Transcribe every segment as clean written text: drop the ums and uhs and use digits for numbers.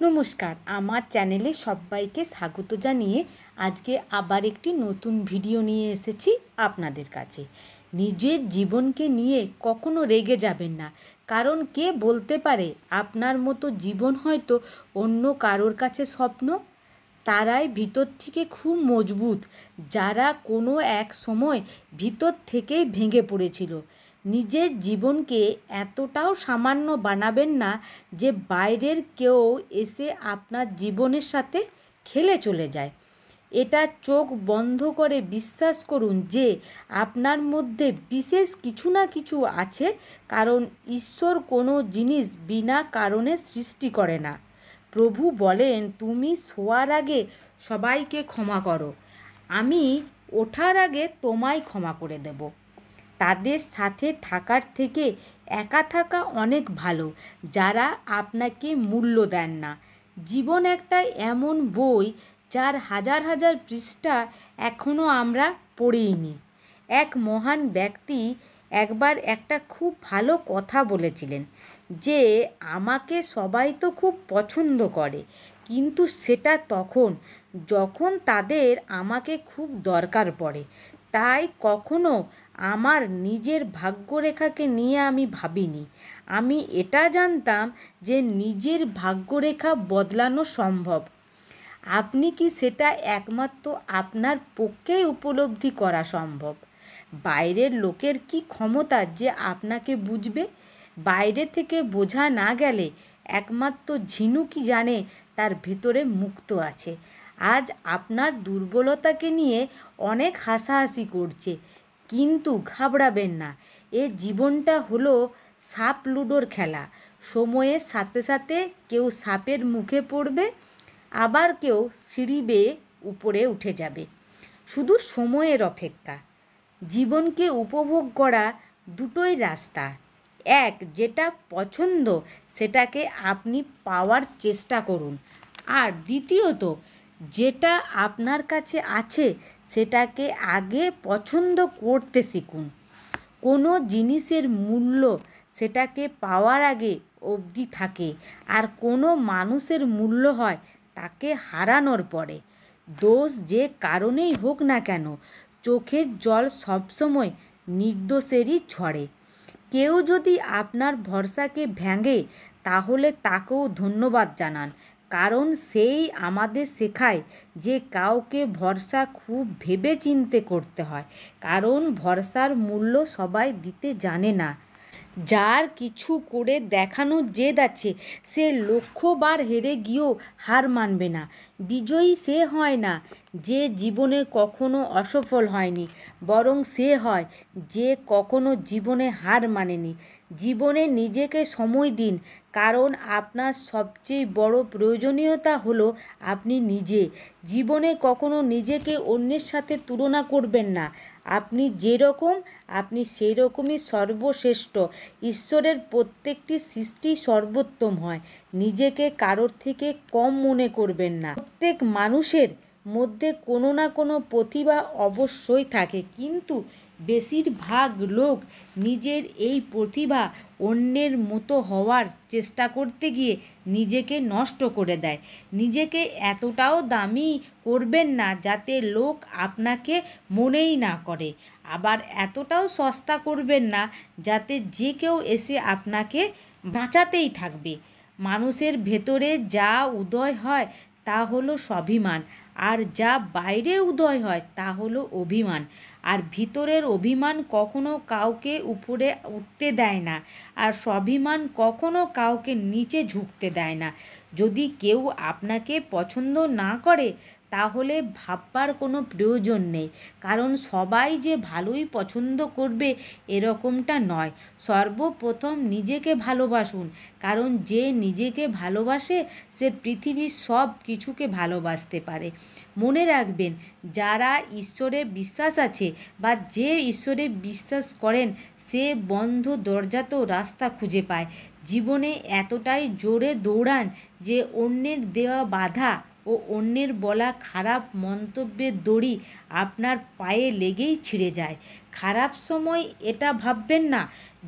নমস্কার, আমার চ্যানেলে সবাইকে স্বাগত জানিয়ে আজকে আবার একটি নতুন ভিডিও নিয়ে এসেছি আপনাদের কাছে। নিজের জীবনকে নিয়ে কখনো রেগে যাবেন না, কারণ কে বলতে পারে আপনার মতো জীবন হয়তো অন্য কারোর কাছে স্বপ্ন। তারাই ভিতর থেকে খুব মজবুত, যারা কোনো এক সময় ভিতর থেকেই ভেঙে পড়েছিল। নিজের জীবনকে এতটাও সামান্য বানাবেন না যে বাইরের কেউ এসে আপনার জীবনের সাথে খেলে চলে যায়। এটা চোখ বন্ধ করে বিশ্বাস করুন যে আপনার মধ্যে বিশেষ কিছু না কিছু আছে, কারণ ঈশ্বর কোনো জিনিস বিনা কারণে সৃষ্টি করে না। প্রভু বলেন, তুমি শোয়ার আগে সবাইকে ক্ষমা করো, আমি ওঠার আগে তোমায় ক্ষমা করে দেব। তাদের সাথে থাকার থেকে একা থাকা অনেক ভালো, যারা আপনাকে মূল্য দেন না। জীবন একটা এমন বই যার হাজার হাজার পৃষ্ঠা এখনও আমরা পড়িনি। এক মহান ব্যক্তি একবার একটা খুব ভালো কথা বলেছিলেন যে আমাকে সবাই তো খুব পছন্দ করে, কিন্তু সেটা তখন যখন তাদের আমাকে খুব দরকার পড়ে। তাই কখনো আমার নিজের ভাগ্যরেখাকে নিয়ে আমি ভাবিনি। আমি এটা জানতাম যে নিজের ভাগ্যরেখা বদলানো সম্ভব। আপনি কি সেটা একমাত্র আপনার পক্ষেই উপলব্ধি করা সম্ভব। বাইরের লোকের কি ক্ষমতা যে আপনাকে বুঝবে। বাইরে থেকে বোঝা না গেলে একমাত্র ঝিনুকই জানে তার ভেতরে মুক্ত আছে। আজ আপনার দুর্বলতাকে নিয়ে অনেক হাসাহাসি করছে, কিন্তু ঘাবড়াবেন না। এ জীবনটা হলো সাপ লুডোর খেলা। সময়ের সাথে সাথে কেউ সাপের মুখে পড়বে, আবার কেউ সিঁড়ি বেয়ে উপরে উঠে যাবে। শুধু সময়ের অপেক্ষা। জীবনকে উপভোগ করা দুটোই রাস্তা। এক, যেটা পছন্দ সেটাকে আপনি পাওয়ার চেষ্টা করুন। আর দ্বিতীয়ত, যেটা আপনার কাছে আছে সেটাকে আগে পছন্দ করতে শিখুন। কোনো জিনিসের মূল্য সেটাকে পাওয়ার আগে অবধি থাকে, আর কোনো মানুষের মূল্য হয় তাকে হারানোর পরে। দোষ যে কারণেই হোক না কেন, চোখের জল সবসময় নির্দোষেরই ঝরে। কেউ যদি আপনার ভরসাকে ভাঙে, তাহলে তাকেও ধন্যবাদ জানান, কারণ সেই আমাদের শেখায় যে কাউকে ভরসা খুব ভেবে চিন্তে করতে হয়, কারণ ভরসার মূল্য সবাই দিতে জানে না। যার কিছু করে দেখানোর জেদ আছে, সে লক্ষবার হেরে গিয়েও হার মানবে না। বিজয়ী সে হয় না যে জীবনে কখনো অসফল হয়নি, বরং সে হয় যে কখনো জীবনে হার মানেনি। জীবনে নিজেকে সময় দিন, কারণ আপনার সবচেয়ে বড় প্রয়োজনীয়তা হলো আপনি নিজে। জীবনে কখনো নিজেকে অন্যের সাথে তুলনা করবেন না। আপনি যেরকম, আপনি সেই রকমই সর্বশ্রেষ্ঠ। ঈশ্বরের প্রত্যেকটি সৃষ্টি সর্বোত্তম হয়। নিজেকে কারোর থেকে কম মনে করবেন না। প্রত্যেক মানুষের মধ্যে কোনো না কোনো প্রতিভা অবশ্যই থাকে, কিন্তু বেশিরভাগ লোক নিজের এই প্রতিভা অন্যের মতো হওয়ার চেষ্টা করতে গিয়ে নিজেকে নষ্ট করে দেয়। নিজেকে এতটাও দামি করবেন না যাতে লোক আপনাকে মনেই না করে, আবার এতটাও সস্তা করবেন না যাতে যে কেউ এসে আপনাকে বাঁচাতেই থাকবে। মানুষের ভেতরে যা উদয় হয় তা হলো স্বাভিমান, আর যা বাইরে উদয় হয় তা হলো অভিমান। আর ভিতরের অভিমান কখনো কাউকে উপরে উঠতে দেয় না, আর স্বাভিমান কখনো কাউকে নিচে ঝুঁকতে দেয় না। যদি কেউ আপনাকে পছন্দ না করে, তাহলে ভাববার কোনো প্রয়োজন নেই, কারণ সবাই যে ভালোই পছন্দ করবে এরকমটা নয়। সর্বপ্রথম নিজেকে ভালোবাসুন, কারণ যে নিজেকে ভালোবাসে সে পৃথিবীর সব কিছুকে ভালোবাসতে পারে। মনে রাখবেন, যারা ঈশ্বরে বিশ্বাস আছে বা যে ঈশ্বরে বিশ্বাস করেন, সে বন্ধ দরজাতেও রাস্তা খুঁজে পায়। জীবনে এতটাই জোরে দৌড়ান যে অন্যের দেওয়া বাধা ও অন্যের বলা খারাপ মন্তব্যের দড়ি আপনার পায়ে লেগেই ছিঁড়ে যায়। খারাপ সময় এটা ভাববেন না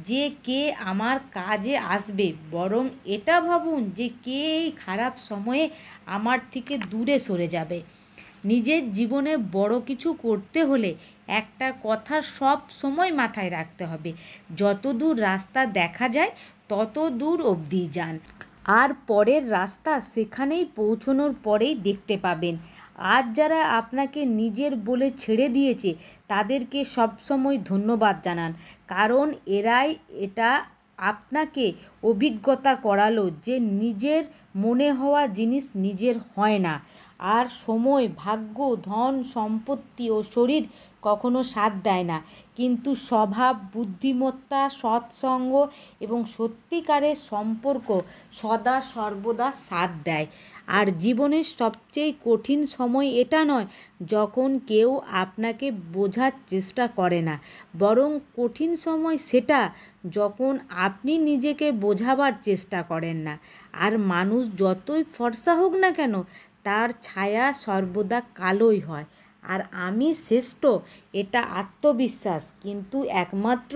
যে কে আমার কাজে আসবে, বরং এটা ভাবুন যে কে এই খারাপ সময়ে আমার থেকে দূরে সরে যাবে। নিজের জীবনে বড় কিছু করতে হলে একটা কথা সব সময় মাথায় রাখতে হবে, যত দূর রাস্তা দেখা যায় তত দূর অবধি যান, আর পরের রাস্তা সেখানেই পৌঁছানোর পরেই দেখতে পাবেন। আজ যারা আপনাকে নিজের বলে ছেড়ে দিয়েছে তাদেরকে সবসময় ধন্যবাদ জানান, কারণ এরাই এটা আপনাকে অভিজ্ঞতা করালো যে নিজের মনে হওয়া জিনিস নিজের হয় না। আর সময়, ভাগ্য, ধন সম্পত্তি ও শরীর কখনো সাথ দেয় না, কিন্তু স্বভাব, বুদ্ধিমত্তা, সৎসঙ্গ এবং সত্যিকারের সম্পর্ক সদা সর্বদা সাথ দেয়। আর জীবনের সবচেয়ে কঠিন সময় এটা নয় যখন কেউ আপনাকে বোঝার চেষ্টা করে না, বরং কঠিন সময় সেটা যখন আপনি নিজেকে বোঝাবার চেষ্টা করেন না। আর মানুষ যতই ফর্সা হোক না কেন, তার ছায়া সর্বদা কালোই হয়। আর আমি শ্রেষ্ঠ এটা আত্মবিশ্বাস, কিন্তু একমাত্র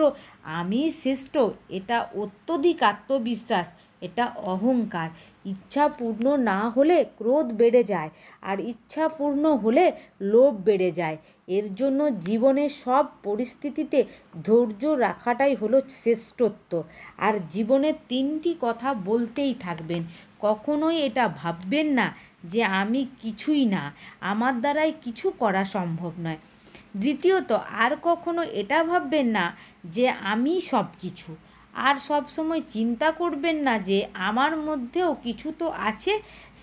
আমি শ্রেষ্ঠ এটা অত্যধিক আত্মবিশ্বাস, এটা অহংকার। ইচ্ছা পূর্ণ না হলে ক্রোধ বেড়ে যায়, আর ইচ্ছা পূর্ণ হলে লোভ বেড়ে যায়। এর জন্য জীবনের সব পরিস্থিতিতে ধৈর্য রাখাটাই হলো শ্রেষ্ঠত্ব। আর জীবনে 3টি কথা বলতেই থাকবেন। কখনোই এটা ভাববেন না যে আমি কিছুই না, আমার দ্বারাই কিছু করা সম্ভব নয়। দ্বিতীয়ত, আর কখনো এটা ভাববেন না যে আমি সব কিছু। আর সব সময় চিন্তা করবেন না যে আমার মধ্যেও কিছু তো আছে,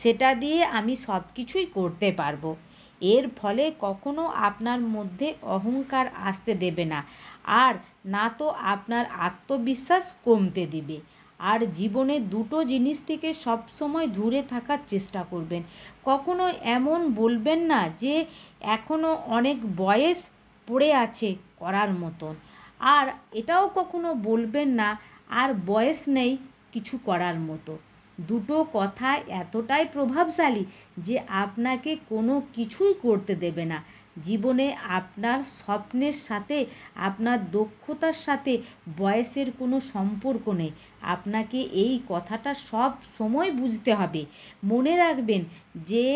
সেটা দিয়ে আমি সব কিছুই করতে পারবো। এর ফলে কখনো আপনার মধ্যে অহংকার আসতে দেবে না, আর না তো আপনার আত্মবিশ্বাস কমতে দিবে। আর জীবনে দুটো জিনিস থেকে সবসময় দূরে থাকার চেষ্টা করবেন। কখনো এমন বলবেন না যে এখনও অনেক বয়স পড়ে আছে করার মতন, আর এটাও কখনো বলবেন না আর বয়স নেই কিছু করার মতো। দুটো কথা এতটাই প্রভাবশালী যে আপনাকে কোনো কিছুই করতে দেবে না। জীবনে আপনার স্বপ্নের সাথে, আপনার দক্ষতার সাথে বয়সের কোনো সম্পর্ক নেই। আপনাকে এই কথাটা সব সময় বুঝতে হবে। মনে রাখবেন যে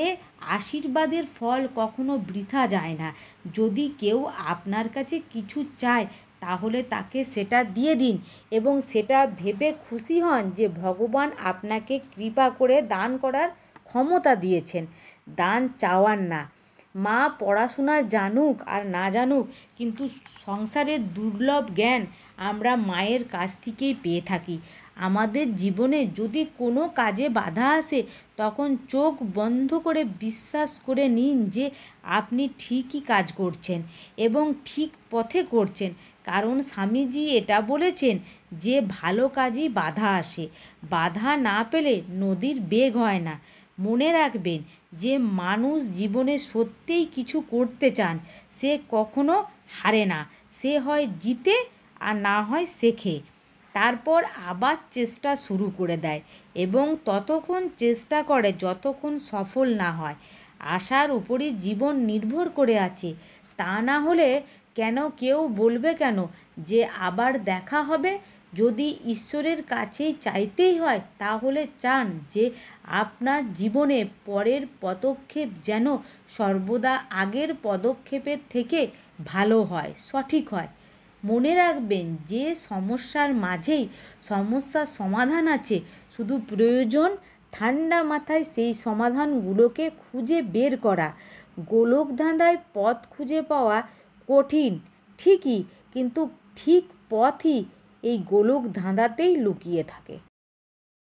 আশীর্বাদের ফল কখনো বৃথা যায় না। যদি কেউ আপনার কাছে কিছু চায় তাহলে তাকে সেটা দিয়ে দিন, এবং সেটা ভেবে খুশি হন যে ভগবান আপনাকে কৃপা করে দান করার ক্ষমতা দিয়েছেন, দান চাওয়ার না। মা পড়াশোনা জানুক আর না জানুক, কিন্তু সংসারের দুর্লভ জ্ঞান আমরা মায়ের কাছ থেকেই পেয়ে থাকি। আমাদের জীবনে যদি কোনো কাজে বাধা আসে, তখন চোখ বন্ধ করে বিশ্বাস করে নিন যে আপনি ঠিকই কাজ করছেন এবং ঠিক পথে করছেন, কারণ স্বামীজি এটা বলেছেন যে ভালো কাজই বাধা আসে, বাধা না পেলে নদীর বেগ হয় না। মনে রাখবেন যে মানুষ জীবনে সত্যিই কিছু করতে চান, সে কখনো হারে না। সে হয় জিতে আর না হয় শেখে, তারপর আবার চেষ্টা শুরু করে দেয় এবং ততক্ষণ চেষ্টা করে যতক্ষণ সফল না হয়। আশার উপরই জীবন নির্ভর করে আছে। তা না হলে কেউ বলবে কেন যে আবার দেখা হবে? যদি ঈশ্বরের কাছেই চাইতেই হয়, তাহলে চান যে আপনার জীবনে পরের পদক্ষেপ যেন সর্বদা আগের পদক্ষেপের থেকে ভালো হয়, সঠিক হয়। মনে রাখবেন যে সমস্যার মাঝেই সমস্যার সমাধান আছে, শুধু প্রয়োজন ঠান্ডা মাথায় সেই সমাধানগুলোকে খুঁজে বের করা। গোলকধাঁধায় পথ খুঁজে পাওয়া কঠিন ঠিকই, কিন্তু ঠিক পথই এই গোলকধাঁধাতেই লুকিয়ে থাকে।